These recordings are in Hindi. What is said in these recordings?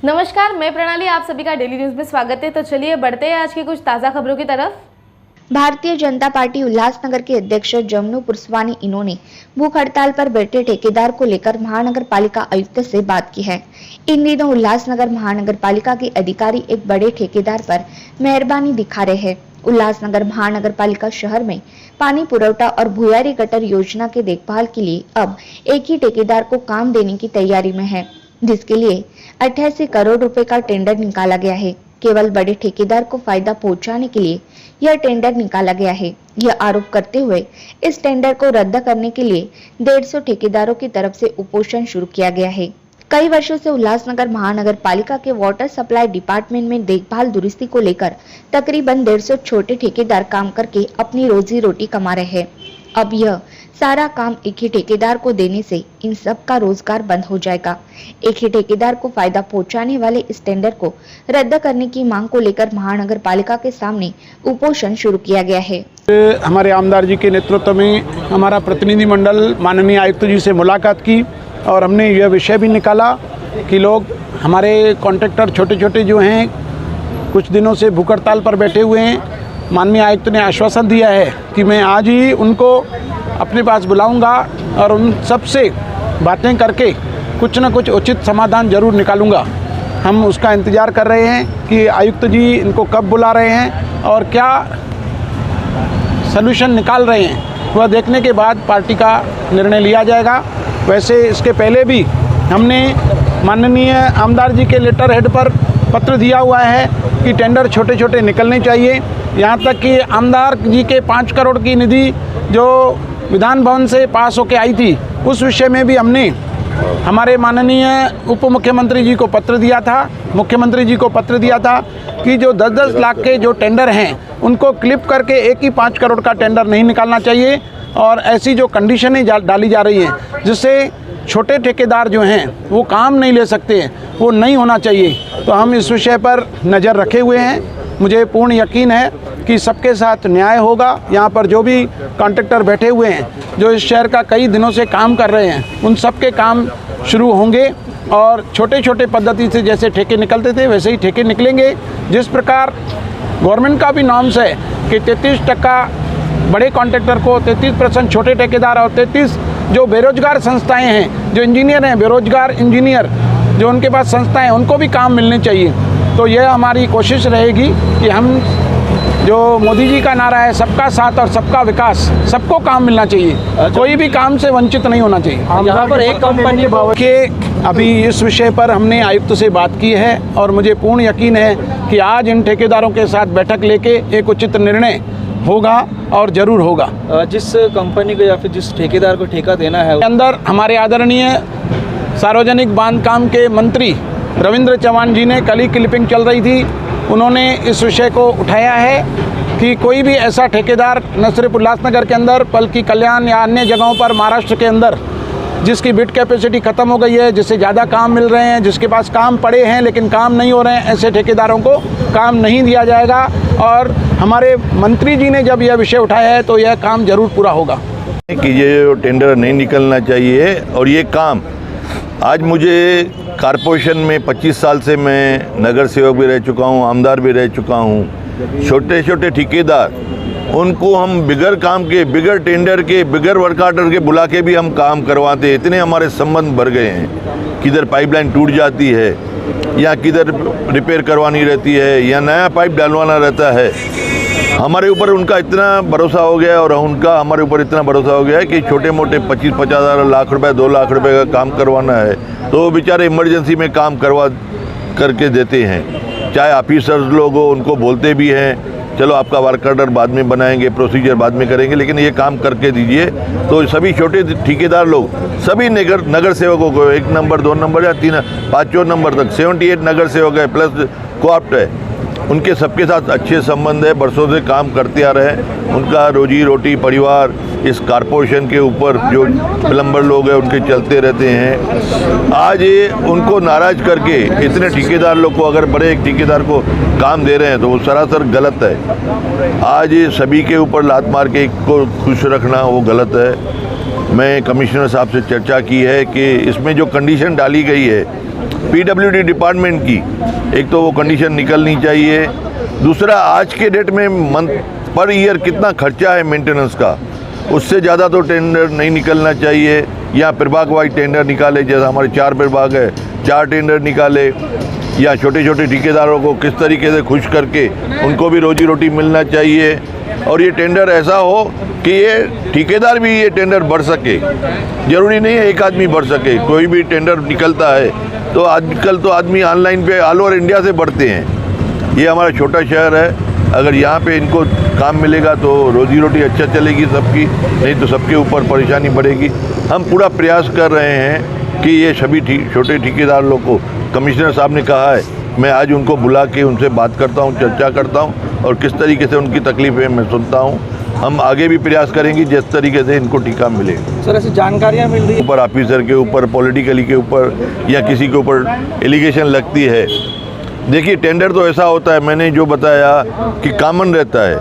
नमस्कार, मैं प्रणाली, आप सभी का डेली न्यूज में स्वागत है। तो चलिए बढ़ते हैं आज की कुछ ताज़ा खबरों की तरफ। भारतीय जनता पार्टी उल्लासनगर के अध्यक्ष जमनू पुरसवानी इन्होंने भूख हड़ताल पर बैठे ठेकेदार को लेकर महानगर पालिका आयुक्त से बात की है। इन दिनों उल्लासनगर महानगर पालिका के अधिकारी एक बड़े ठेकेदार पर मेहरबानी दिखा रहे हैं। उल्लासनगर महानगर पालिका शहर में पानी पुरवठा और भुयारी गटर योजना के देखभाल के लिए अब एक ही ठेकेदार को काम देने की तैयारी में है, जिसके लिए 88 करोड़ रुपए का टेंडर निकाला गया है। केवल बड़े ठेकेदार को फायदा पहुंचाने के लिए यह टेंडर निकाला गया है। यह आरोप करते हुए इस टेंडर को रद्द करने के लिए 150 ठेकेदारों की तरफ से उपोषण शुरू किया गया है। कई वर्षों से उल्लासनगर महानगर पालिका के वाटर सप्लाई डिपार्टमेंट में देखभाल दुरुस्ती को लेकर तकरीबन 150 छोटे ठेकेदार काम करके अपनी रोजी रोटी कमा रहे हैं। अब यह सारा काम एक ही ठेकेदार को देने से इन सब का रोजगार बंद हो जाएगा। एक ही ठेकेदार को फायदा पहुंचाने वाले इस टेंडर को रद्द करने की मांग को लेकर महानगर पालिका के सामने उपोषण शुरू किया गया है। हमारे आमदार जी के नेतृत्व में हमारा प्रतिनिधि मंडल माननीय आयुक्त जी से मुलाकात की और हमने यह विषय भी निकाला कि लोग हमारे कॉन्ट्रैक्टर छोटे छोटे जो हैं कुछ दिनों से भूख हड़ताल पर बैठे हुए हैं। माननीय आयुक्त ने आश्वासन दिया है कि मैं आज ही उनको अपने पास बुलाऊंगा और उन सब से बातें करके कुछ न कुछ उचित समाधान जरूर निकालूंगा। हम उसका इंतज़ार कर रहे हैं कि आयुक्त जी इनको कब बुला रहे हैं और क्या सलूशन निकाल रहे हैं, वह देखने के बाद पार्टी का निर्णय लिया जाएगा। वैसे इसके पहले भी हमने माननीय आमदार जी के लेटर हेड पर पत्र दिया हुआ है कि टेंडर छोटे छोटे निकलने चाहिए। यहाँ तक कि आमदार जी के 5 करोड़ की निधि जो विधान भवन से पास होके आई थी, उस विषय में भी हमने हमारे माननीय उप मुख्यमंत्री जी को पत्र दिया था, मुख्यमंत्री जी को पत्र दिया था कि जो 10-10 लाख के जो टेंडर हैं उनको क्लिप करके एक ही 5 करोड़ का टेंडर नहीं निकालना चाहिए और ऐसी जो कंडीशनें डाली जा रही हैं जिससे छोटे ठेकेदार जो हैं वो काम नहीं ले सकते, वो नहीं होना चाहिए। तो हम इस विषय पर नज़र रखे हुए हैं। मुझे पूर्ण यकीन है कि सबके साथ न्याय होगा। यहाँ पर जो भी कॉन्ट्रैक्टर बैठे हुए हैं जो इस शहर का कई दिनों से काम कर रहे हैं, उन सब के काम शुरू होंगे और छोटे छोटे पद्धति से जैसे ठेके निकलते थे वैसे ही ठेके निकलेंगे। जिस प्रकार गवर्नमेंट का भी नॉर्म्स है कि 33% बड़े कॉन्ट्रैक्टर को, 33% छोटे ठेकेदार और 33 जो बेरोजगार संस्थाएं हैं, जो इंजीनियर हैं, बेरोजगार इंजीनियर जो उनके पास संस्थाएं हैं, उनको भी काम मिलने चाहिए। तो यह हमारी कोशिश रहेगी कि हम जो मोदी जी का नारा है सबका साथ और सबका विकास, सबको काम मिलना चाहिए, कोई भी काम से वंचित नहीं होना चाहिए। यहाँ पर एक कंपनी के अभी इस विषय पर हमने आयुक्त से बात की है और मुझे पूर्ण यकीन है कि आज इन ठेकेदारों के साथ बैठक लेके एक उचित निर्णय होगा और ज़रूर होगा। जिस कंपनी को या फिर जिस ठेकेदार को ठेका देना है अंदर हमारे आदरणीय सार्वजनिक बांधकाम के मंत्री रविंद्र चौहान जी ने कल ही क्लिपिंग चल रही थी, उन्होंने इस विषय को उठाया है कि कोई भी ऐसा ठेकेदार न सिर्फ उल्लासनगर के अंदर बल्कि कल्याण या अन्य जगहों पर महाराष्ट्र के अंदर जिसकी बिड कैपेसिटी ख़त्म हो गई है, जिससे ज़्यादा काम मिल रहे हैं, जिसके पास काम पड़े हैं लेकिन काम नहीं हो रहे हैं, ऐसे ठेकेदारों को काम नहीं दिया जाएगा। और हमारे मंत्री जी ने जब यह विषय उठाया है तो यह काम ज़रूर पूरा होगा कि ये टेंडर नहीं निकलना चाहिए। और ये काम आज मुझे कारपोरेशन में 25 साल से मैं नगर सेवक भी रह चुका हूँ, आमदार भी रह चुका हूँ। छोटे छोटे ठेकेदार उनको हम बिगर काम के, बिगर टेंडर के, बिगर वर्क ऑर्डर के बुला के भी हम काम करवाते हैं। इतने हमारे संबंध बढ़ गए हैं। किधर पाइपलाइन टूट जाती है या किधर रिपेयर करवानी रहती है या नया पाइप डालवाना रहता है, हमारे ऊपर उनका इतना भरोसा हो गया और उनका हमारे ऊपर इतना भरोसा हो गया है कि छोटे मोटे 25-50 लाख रुपए, 2 लाख रुपए का काम करवाना है तो बेचारे इमरजेंसी में काम करवा करके देते हैं। चाहे ऑफिसर्स लोग हो, उनको बोलते भी हैं चलो आपका वर्क ऑर्डर बाद में बनाएंगे, प्रोसीजर बाद में करेंगे, लेकिन ये काम करके दीजिए। तो सभी छोटे ठेकेदार लोग, सभी नगर सेवकों को 1 नंबर, 2 नंबर या 3, 5 नंबर तक 78 नगर सेवक है प्लस कोऑप्ट है, उनके सबके साथ अच्छे संबंध है, बरसों से काम करते आ रहे हैं। उनका रोजी रोटी परिवार इस कारपोरेशन के ऊपर जो प्लम्बर लोग हैं उनके चलते रहते हैं। आज ये उनको नाराज़ करके इतने ठेकेदार लोग को, अगर बड़े एक ठेकेदार को काम दे रहे हैं तो वो सरासर गलत है। आज ये सभी के ऊपर लात मार के एक को खुश रखना वो गलत है। मैं कमिश्नर साहब से चर्चा की है कि इसमें जो कंडीशन डाली गई है पीडब्ल्यूडी डिपार्टमेंट की एक तो वो कंडीशन निकलनी चाहिए। दूसरा, आज के डेट में मंथ पर ईयर कितना खर्चा है मेंटेनेंस का, उससे ज़्यादा तो टेंडर नहीं निकलना चाहिए। या प्रभाग वाइज टेंडर निकाले, जैसा हमारे 4 प्रभाग है, 4 टेंडर निकाले। या छोटे छोटे ठेकेदारों को किस तरीके से खुश करके उनको भी रोजी रोटी मिलना चाहिए। और ये टेंडर ऐसा हो कि ये ठेकेदार भी ये टेंडर भर सके, ज़रूरी नहीं है एक आदमी भर सके। कोई भी टेंडर निकलता है तो आजकल तो आदमी ऑनलाइन पे ऑल ओवर इंडिया से भरते हैं। ये हमारा छोटा शहर है, अगर यहाँ पे इनको काम मिलेगा तो रोजी रोटी अच्छा चलेगी सबकी, नहीं तो सबके ऊपर परेशानी बढ़ेगी। हम पूरा प्रयास कर रहे हैं कि ये सभी छोटे ठेकेदार लोग को, कमिश्नर साहब ने कहा है, मैं आज उनको बुला के उनसे बात करता हूँ, चर्चा करता हूँ और किस तरीके से उनकी तकलीफ़ें मैं सुनता हूँ। हम आगे भी प्रयास करेंगे जिस तरीके से इनको टीका मिले। सर ऐसी जानकारियाँ मिल रही है ऊपर ऑफिसर के ऊपर, पॉलिटिकली के ऊपर या किसी के ऊपर एलिगेशन लगती है। देखिए, टेंडर तो ऐसा होता है, मैंने जो बताया कि कॉमन रहता है,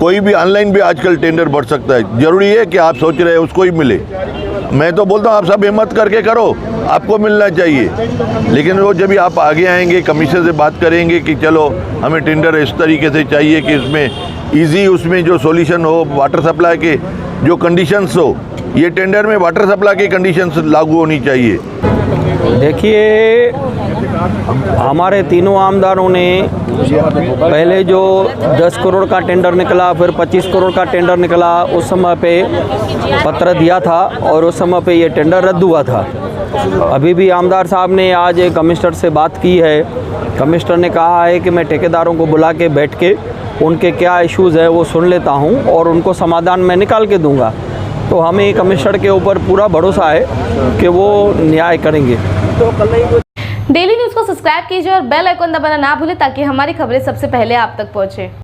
कोई भी ऑनलाइन भी आजकल टेंडर बढ़ सकता है। ज़रूरी है कि आप सोच रहे हैं उसको ही मिले। मैं तो बोलता हूँ आप सब हिम्मत करके करो, आपको मिलना चाहिए। लेकिन वो जब भी आप आगे आएंगे, कमिश्नर से बात करेंगे कि चलो हमें टेंडर इस तरीके से चाहिए कि इसमें ईजी, उसमें जो सॉल्यूशन हो, वाटर सप्लाई के जो कंडीशंस हो, ये टेंडर में वाटर सप्लाई की कंडीशंस लागू होनी चाहिए। देखिए, हमारे तीनों आमदारों ने पहले जो 10 करोड़ का टेंडर निकला, फिर 25 करोड़ का टेंडर निकला, उस समय पे पत्र दिया था और उस समय पे ये टेंडर रद्द हुआ था। अभी भी आमदार साहब ने आज कमिश्नर से बात की है। कमिश्नर ने कहा है कि मैं ठेकेदारों को बुला के बैठ के उनके क्या इश्यूज़ है वो सुन लेता हूँ और उनको समाधान मैं निकाल के दूँगा। तो हमें कमिश्नर के ऊपर पूरा भरोसा है कि वो न्याय करेंगे। डेली न्यूज़ को सब्सक्राइब कीजिए और बेल आइकन दबाना ना भूलें ताकि हमारी खबरें सबसे पहले आप तक पहुँचे।